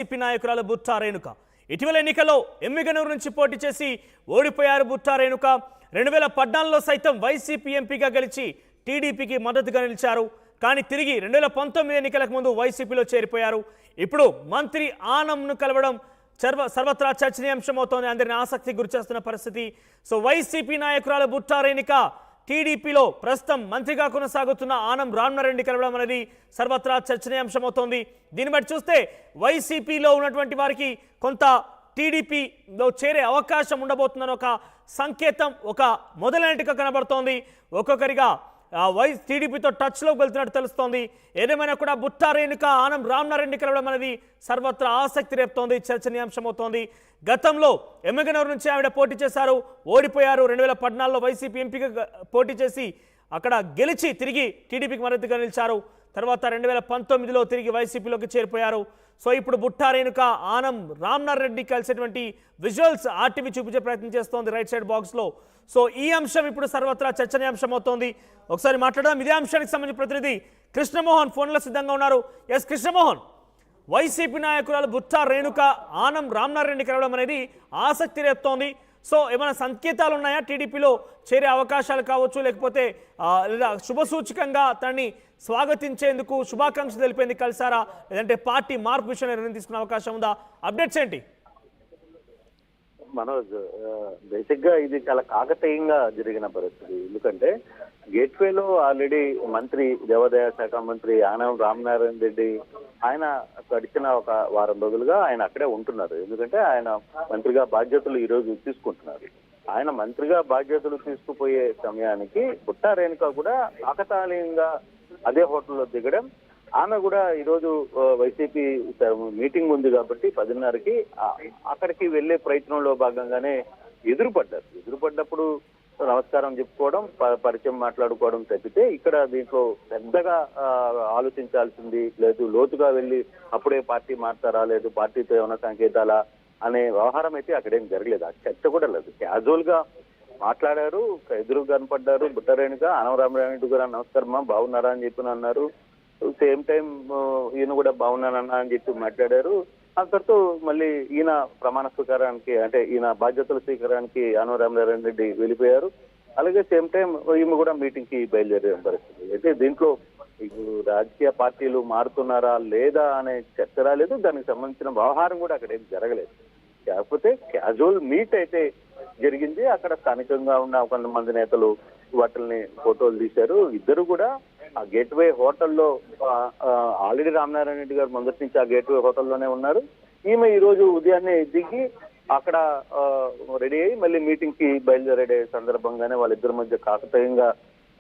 YCP నాయకురాలు బుట్టా రేణుక ఇటీవల ఎన్నికల్లో ఎమ్మిగనూరు నుంచి పోటీ చేసి ఓడిపోయారు. బుట్టా రేణుక 2014లో సైతం వైసీపీ ఎంపీగా గెలిచి టీడీపీకి మద్దతుగా నిలిచారు. కానీ తిరిగి 2019 ఎన్నికలకు ముందు వైసీపీలో చేరిపోయారు. ఇప్పుడు మంత్రి ఆనంను కలవడం సర్వత్రా చర్చనీయాంశమవుతోంది. అందరిని ఆసక్తి గురిచేస్తున్న పరిస్థితి. సో వైసీపీ నాయకురాలు బుట్టా రేణుక టీడీపీలో ప్రస్తుతం మంత్రిగా కొనసాగుతున్న ఆనం రామనారాయణ కలవడం అనేది సర్వత్రా చర్చనీయాంశమవుతోంది. దీన్ని బట్టి చూస్తే వైసీపీలో ఉన్నటువంటి వారికి కొంత టీడీపీలో చేరే అవకాశం ఉండబోతుందని ఒక సంకేతం, ఒక మొదలైనట్టుగా కనబడుతోంది. ఒక్కొక్కరిగా టీడీపీతో టచ్లోకి వెళ్తున్నట్టు తెలుస్తోంది. ఏదేమైనా కూడా బుట్టా రేణుక ఆనం రామనారాయణ కలవడం అనేది సర్వత్రా ఆసక్తి రేపుతోంది, చర్చనీయాంశమవుతోంది. గతంలో ఎమ్మిగనూరు నుంచి ఆవిడ పోటీ చేశారు, ఓడిపోయారు. 2014లో వైసీపీ ఎంపీగా పోటీ చేసి అక్కడ గెలిచి తిరిగి టీడీపీకి మద్దతుగా నిలిచారు. తర్వాత 2019లో తిరిగి వైసీపీలోకి చేరిపోయారు. సో ఇప్పుడు బుట్టా రేణుక ఆనం రామనారాయణ కలిసేటువంటి విజువల్స్ ఆర్టీవీ చూపించే ప్రయత్నం చేస్తోంది రైట్ సైడ్ బాక్స్లో. సో ఈ అంశం ఇప్పుడు సర్వత్రా చర్చనీయాంశం అవుతోంది. ఒకసారి మాట్లాడదాం. ఇదే అంశానికి సంబంధించిన ప్రతినిధి కృష్ణమోహన్ ఫోన్లో సిద్ధంగా ఉన్నారు. ఎస్ కృష్ణమోహన్, వైసీపీ నాయకురాలు బుట్టా రేణుక ఆనం రామనారాయణ కలవడం అనేది ఆసక్తి రేపుతోంది. సో ఏమైనా సంకేతాలు ఉన్నాయా? టీడీపీలో చేరే అవకాశాలు కావచ్చు, లేకపోతే లేదా శుభసూచకంగా తనని స్వాగతించేందుకు శుభాకాంక్షలు తెలిపేందుకు కలిసారా, లేదంటే పార్టీ మార్పు విషయంలో నిర్ణయం తీసుకునే అవకాశం ఉందా? అప్డేట్స్ ఏంటి? మనోజ్, బేసిక్ గా ఇది చాలా కాకతీయంగా జరిగిన పరిస్థితి. ఎందుకంటే గేట్వేలో ఆల్రెడీ మంత్రి దేవాదాయ శాఖ మంత్రి ఆనం రామనారాయణ రెడ్డి ఆయన గడిచిన ఒక వారం రోజులుగా ఆయన అక్కడే ఉంటున్నారు. ఎందుకంటే ఆయన మంత్రిగా బాధ్యతలు ఈ రోజు తీసుకుంటున్నారు. ఆయన మంత్రిగా బాధ్యతలు తీసుకుపోయే సమయానికి బుట్టా రేణుక కూడా కాకతాళీయంగా అదే హోటల్లో దిగడం, ఆమె కూడా ఈరోజు వైసీపీ మీటింగ్ ఉంది కాబట్టి 10:30కి అక్కడికి వెళ్లే ప్రయత్నంలో భాగంగానే ఎదురుపడ్డప్పుడు నమస్కారం చెప్పుకోవడం, పరిచయం మాట్లాడుకోవడం తప్పితే ఇక్కడ దీంట్లో పెద్దగా ఆలోచించాల్సింది లేదు. లోతుగా వెళ్ళి అప్పుడే పార్టీ మారుతారా, లేదు పార్టీతో ఏమైనా సంకేతాలా అనే వ్యవహారం అయితే అక్కడేం జరగలేదు. ఆ చర్చ కూడా లేదు. క్యాజువల్ గా మాట్లాడారు, ఎదురు కనపడ్డారు. బుట్టా రేణుక ఆనం రామనారాయణ గారు నమస్కారమా, బాగున్నారా అని చెప్పి అన్నారు. సేమ్ టైం ఈయన కూడా బాగున్నానన్నా అని చెప్పి మాట్లాడారు. అంతటితో మళ్ళీ ఈయన ప్రమాణ స్వీకారానికి, అంటే ఈయన బాధ్యతల స్వీకారానికి ఆనం రామనారాయణ రెడ్డి వెళ్ళిపోయారు. అలాగే సేమ్ టైం ఈమె కూడా మీటింగ్ కి బయలుదేరే పరిస్థితి. అయితే దీంట్లో రాజకీయ పార్టీలు మారుతున్నారా లేదా అనే చర్చ రాలేదు. దానికి సంబంధించిన వ్యవహారం కూడా అక్కడ ఏం జరగలేదు. కాకపోతే క్యాజువల్ మీట్ అయితే జరిగింది. అక్కడ స్థానికంగా ఉన్న కొంతమంది నేతలు వాటిని ఫోటోలు తీశారు. ఇద్దరు కూడా ఆ గేట్వే హోటల్లో ఆల్రెడీ రామనారాయణ రెడ్డి గారు మొదటి నుంచి ఆ గేట్వే హోటల్లోనే ఉన్నారు. ఈమె ఈ రోజు ఉదయాన్నే దిగి అక్కడ రెడీ అయ్యి మళ్ళీ మీటింగ్ కి బయలుదేరే సందర్భంగానే వాళ్ళిద్దరి మధ్య కాకతాయంగా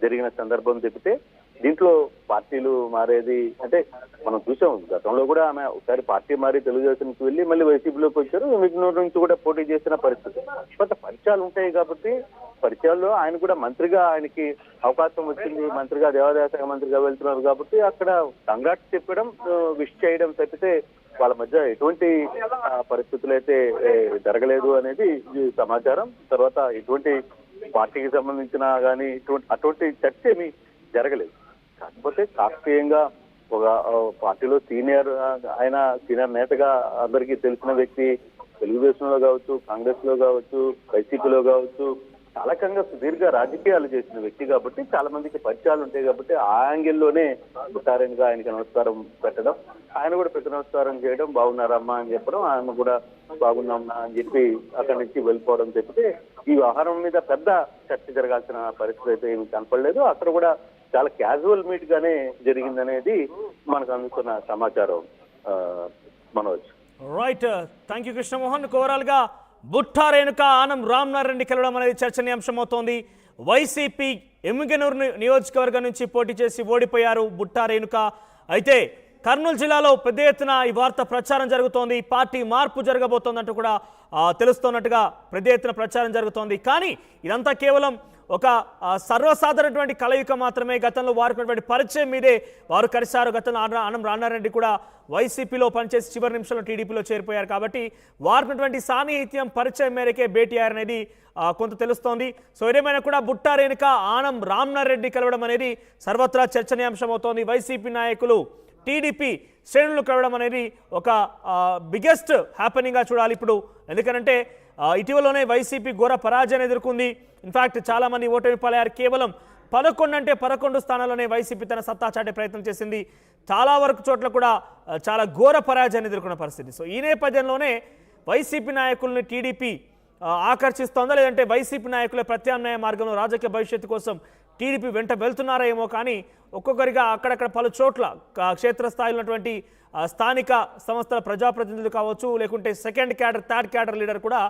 జరిగిన సందర్భం తప్పితే దీంట్లో పార్టీలు మారేది అంటే మనం చూసాం. గతంలో కూడా ఆమె ఒకసారి పార్టీ మారి తెలుగుదేశానికి వెళ్ళి మళ్ళీ వైసీపీలోకి వచ్చారు. ఎమ్మిగనూరు నుంచి కూడా పోటీ చేసిన పరిస్థితి. కొంత పరిచయాలు ఉంటాయి కాబట్టి పరిచయాల్లో ఆయన కూడా మంత్రిగా ఆయనకి అవకాశం వచ్చింది. మంత్రిగా దేవాదాయ శాఖ మంత్రిగా వెళ్తున్నారు కాబట్టి అక్కడ కంగ్రాట్స్ చెప్పడం, విష్ చేయడం తప్పితే వాళ్ళ మధ్య ఎటువంటి పరిస్థితులు అయితే జరగలేదు అనేది సమాచారం. తర్వాత ఎటువంటి పార్టీకి సంబంధించిన కానీ అటువంటి చర్చ ఏమీ జరగలేదు. కాకపోతే కాకతీయంగా ఒక పార్టీలో ఆయన సీనియర్ నేతగా అందరికీ తెలిసిన వ్యక్తి, తెలుగుదేశంలో కావచ్చు, కాంగ్రెస్ లో కావచ్చు, వైసీపీలో కావచ్చు, చాలకంగా సుదీర్ఘ రాజకీయాలు చేసిన వ్యక్తి కాబట్టి చాలా మందికి పరిచయాలు ఉంటాయి కాబట్టి ఆ యాంగిల్లోనే బుట్టా రేణుక ఆయనకి నమస్కారం పెట్టడం, ఆయన కూడా ప్రతి నమస్కారం చేయడం, బాగున్నారమ్మా అని చెప్పడం, ఆయన కూడా బాగున్నామన్నా అని చెప్పి అక్కడి నుంచి వెళ్ళిపోవడం తప్పితే ఈ వ్యవహారం మీద పెద్ద చర్చ జరగాల్సిన పరిస్థితి అయితే ఏమి కనపడలేదు. అక్కడ కూడా చాలా క్యాజువల్ మీట్ గానే జరిగిందనేది మనకు అందుకున్న సమాచారం. Manoj, right, thank you Krishnamohan. Overall గా బుట్టా రేణుక ఆనం రామనారాయణ కలవడం అనేది చర్చనీయాంశం అవుతోంది. వైసీపీ ఎమ్మిగనూరు నియోజకవర్గం నుంచి పోటీ చేసి ఓడిపోయారు బుట్టా రేణుక. అయితే కర్నూలు జిల్లాలో పెద్ద ఎత్తున ఈ వార్త ప్రచారం జరుగుతోంది. పార్టీ మార్పు జరగబోతోందంటూ కూడా తెలుస్తున్నట్టుగా పెద్ద ఎత్తున ప్రచారం జరుగుతోంది. కానీ ఇదంతా కేవలం ఒక సర్వసాధారణటువంటి కలయిక మాత్రమే. గతంలో వారికి పరిచయం మీదే వారు కలిశారు. గతంలో ఆనం రామనారాయణ కూడా వైసీపీలో పనిచేసి చివరి నిమిషంలో టీడీపీలో చేరిపోయారు కాబట్టి వారినటువంటి సాన్నిహిత్యం పరిచయం మేరకే భేటీ అయ్యారనేది కొంత తెలుస్తోంది. సో ఏదేమైనా కూడా బుట్టా రేణుక ఆనం రామనారాయణ కలవడం అనేది సర్వత్రా చర్చనీయాంశం అవుతోంది. వైసీపీ నాయకులు టీడీపీ శ్రేణులు కలవడం అనేది ఒక బిగ్గెస్ట్ హ్యాపెనింగ్గా చూడాలి ఇప్పుడు. ఎందుకంటే ఇటీవలనే వైసీపీ ఘోర పరాజయాన్ని ఎదుర్కొంది. ఇన్ఫాక్ట్ చాలామంది ఓటమి పాలయ్యారు. కేవలం 11 స్థానాల్లోనే వైసీపీ తన సత్తా చాటే ప్రయత్నం చేసింది. చాలా వరకు చోట్ల కూడా చాలా ఘోర పరాజయాన్ని ఎదుర్కొన్న పరిస్థితి. సో ఈ నేపథ్యంలోనే వైసీపీ నాయకుల్ని టీడీపీ ఆకర్షిస్తోందా, లేదంటే వైసీపీ నాయకుల ప్రత్యామ్నాయ మార్గంలో రాజకీయ భవిష్యత్తు కోసం టీడీపీ వెంట వెళ్తున్నారా ఏమో, కానీ ఒక్కొక్కరిగా అక్కడక్కడ పలు చోట్ల క్షేత్రస్థాయిలో ఉన్నటువంటి స్థానిక సంస్థల ప్రజాప్రతినిధులు కావచ్చు, లేకుంటే second cadre third cadre leader కూడా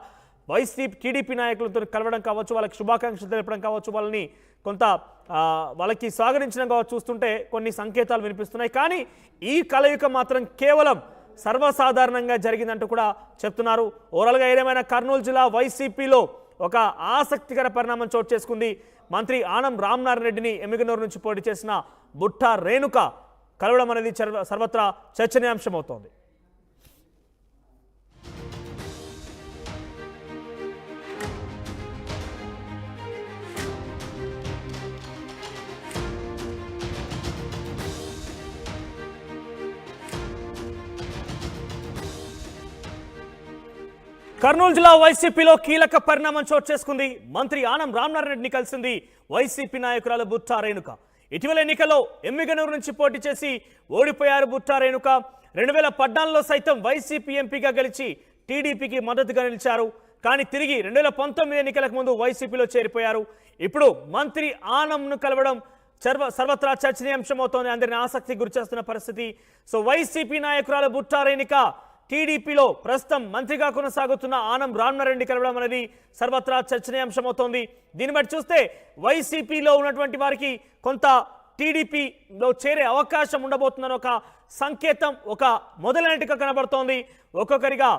వైసీపీ టీడీపీ నాయకులతో కలవడం కావచ్చు, వాళ్ళకి శుభాకాంక్షలు తెలపడం కావచ్చు, వాళ్ళని కొంత వాళ్ళకి స్వాగతించడం కావచ్చు చూస్తుంటే కొన్ని సంకేతాలు వినిపిస్తున్నాయి. కానీ ఈ కలయిక మాత్రం కేవలం సర్వసాధారణంగా జరిగిందంటూ కూడా చెప్తున్నారు. ఓవరాల్గా ఏదేమైనా కర్నూలు జిల్లా వైసీపీలో ఒక ఆసక్తికర పరిణామం చోటు చేసుకుంది. మంత్రి ఆనం రామనారాయణ రెడ్డిని ఎమ్మిగనూరు నుంచి పోటీ చేసిన బుట్టా రేణుక కలవడం అనేది సర్వత్రా చర్చనీయాంశమవుతోంది. కర్నూలు జిల్లా వైసీపీలో కీలక పరిణామం చోటు చేసుకుంది. మంత్రి ఆనం రామనారాయణ రెడ్డిని కలిసింది వైసీపీ నాయకురాలు బుట్టా రేణుక. ఇటీవల ఎన్నికల్లో ఎమ్మిగనూరు నుంచి పోటీ చేసి ఓడిపోయారు బుట్టా రేణుక. 2014లో సైతం వైసీపీ ఎంపీగా గెలిచి టీడీపీకి మద్దతుగా నిలిచారు. కానీ తిరిగి 2019 ఎన్నికలకు ముందు వైసీపీలో చేరిపోయారు. ఇప్పుడు మంత్రి ఆనంను కలవడం సర్వత్రా చర్చనీయాంశమవుతోంది. అందరిని ఆసక్తి గురిచేస్తున్న పరిస్థితి. సో వైసీపీ నాయకురాలు బుట్టా రేణుక టీడీపీలో ప్రస్తుతం మంత్రిగా కొనసాగుతున్న ఆనం రామనారాయణ కలవడం అనేది సర్వత్రా చర్చనీయాంశమవుతోంది. దీన్ని బట్టి చూస్తే వైసీపీలో ఉన్నటువంటి వారికి కొంత టీడీపీలో చేరే అవకాశం ఉండబోతుందని ఒక సంకేతం, ఒక మొదలైనట్టుగా కనబడుతోంది. ఒక్కొక్కరిగా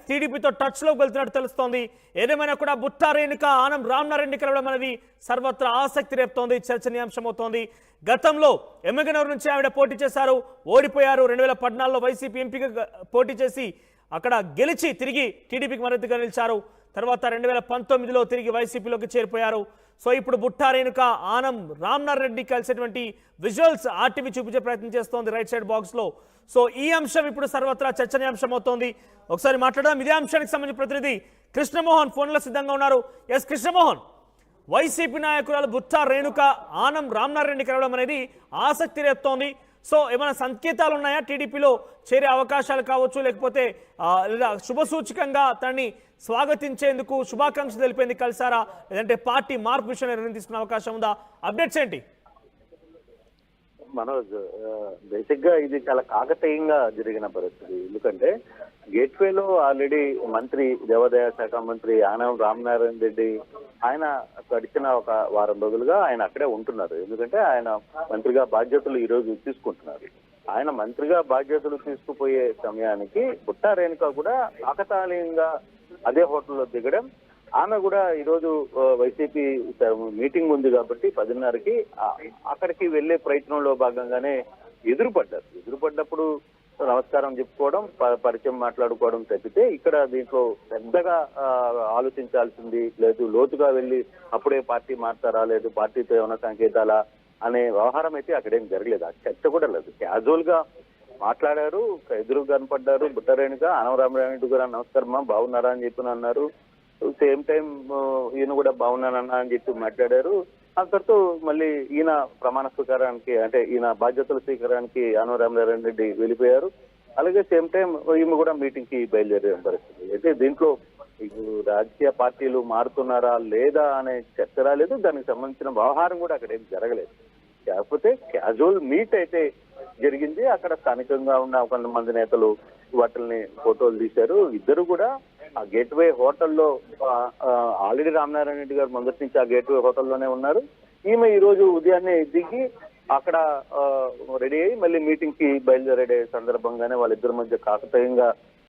టీడీపీతో టచ్లోకి వెళ్తున్నట్టు తెలుస్తోంది. ఏదేమైనా కూడా బుట్టా రేణుక ఆనం రామనారాయణ కలవడం అనేది సర్వత్రా ఆసక్తి రేపుతోంది, చర్చనీయాంశమవుతోంది. గతంలో ఎమ్మిగనూరు నుంచి ఆవిడ పోటీ చేశారు, ఓడిపోయారు. 2014లో వైసీపీ ఎంపీగా పోటీ చేసి అక్కడ గెలిచి తిరిగి టీడీపీకి మద్దతుగా నిలిచారు. తర్వాత 2019లో తిరిగి వైసీపీలోకి చేరిపోయారు. సో ఇప్పుడు బుట్టా రేణుక ఆనం రామనారాయణ రెడ్డి కలిసేటువంటి విజువల్స్ ఆర్టీవీ చూపించే ప్రయత్నం చేస్తోంది రైట్ సైడ్ బాక్స్లో. సో ఈ అంశం ఇప్పుడు సర్వత్రా చర్చనీయాంశం అవుతోంది. ఒకసారి మాట్లాడదాం. ఇదే అంశానికి సంబంధించిన ప్రతినిధి కృష్ణమోహన్ ఫోన్లో సిద్ధంగా ఉన్నారు. ఎస్ కృష్ణమోహన్, వైసీపీ నాయకురాలు బుట్టా రేణుక ఆనం రామనారాయణ కలవడం అనేది ఆసక్తి రేపుతోంది. సో ఏమైనా సంకేతాలు ఉన్నాయా? టీడీపీలో చేరే అవకాశాలు కావచ్చు, లేకపోతే లేదా శుభసూచకంగా తనని స్వాగతించేందుకు శుభాకాంక్షలు తెలిపేందుకు కలిసారా, లేదంటే పార్టీ మార్పు విషయంలో నిర్ణయం తీసుకునే అవకాశం ఉందా? అప్డేట్స్ ఏంటి? మనోజ్, బేసిక్ గా ఇది చాలా కాకతీయంగా జరిగిన పరిస్థితి. ఎందుకంటే గేట్వేలో ఆల్రెడీ మంత్రి దేవాదాయ శాఖ మంత్రి ఆనం రామనారాయణ రెడ్డి ఆయన గడిచిన ఒక వారం రోజులుగా ఆయన అక్కడే ఉంటున్నారు. ఎందుకంటే ఆయన మంత్రిగా బాధ్యతలు ఈ రోజు తీసుకుంటున్నారు. ఆయన మంత్రిగా బాధ్యతలు తీసుకుపోయే సమయానికి బుట్టా రేణుక కూడా కాకతాళీయంగా అదే హోటల్లో దిగడం, ఆమె కూడా ఈరోజు వైసీపీ మీటింగ్ ఉంది కాబట్టి 10:30కి అక్కడికి వెళ్లే ప్రయత్నంలో భాగంగానే ఎదురుపడ్డప్పుడు నమస్కారం చెప్పుకోవడం, పరిచయం మాట్లాడుకోవడం తప్పితే ఇక్కడ దీంట్లో పెద్దగా ఆలోచించాల్సింది లేదు. లోతుగా వెళ్ళి అప్పుడే పార్టీ మారుతారా, లేదు పార్టీతో ఏమైనా సంకేతాలా అనే వ్యవహారం అయితే అక్కడేం జరగలేదు. ఆ చర్చ కూడా లేదు. క్యాజువల్ గా మాట్లాడారు, ఎదురు కనపడ్డారు. బుట్టా రేణుక ఆనం రామనారాయణ రెడ్డి గారు నమస్కారమా, బాగున్నారా అని చెప్పి అన్నారు. సేమ్ టైం ఈయన కూడా బాగున్నానన్నా అని చెప్పి మాట్లాడారు. అంతటితో మళ్ళీ ఈయన ప్రమాణ స్వీకారానికి, అంటే ఈయన బాధ్యతల స్వీకారానికి ఆనం రామనారాయణ రెడ్డి వెళ్ళిపోయారు. అలాగే సేమ్ టైం ఈమె కూడా మీటింగ్ కి బయలుదేరే పరిస్థితి. అయితే దీంట్లో రాజకీయ పార్టీలు మారుతున్నారా లేదా అనే చర్చ రాలేదు. దానికి సంబంధించిన వ్యవహారం కూడా అక్కడ ఏం జరగలేదు. కాకపోతే క్యాజువల్ మీట్ అయితే జరిగింది. అక్కడ స్థానికంగా ఉన్న కొంతమంది నేతలు వాటిని ఫోటోలు తీశారు. ఇద్దరు కూడా ఆ గేట్వే హోటల్లో ఆల్రెడీ రామనారాయణ రెడ్డి గారు మొదటి నుంచి ఆ గేట్వే హోటల్లోనే ఉన్నారు. ఈమె ఈ రోజు ఉదయాన్నే దిగి అక్కడ రెడీ అయ్యి మళ్ళీ మీటింగ్ కి బయలుదేరే సందర్భంగానే వాళ్ళిద్దరి మధ్య కాకతాయంగా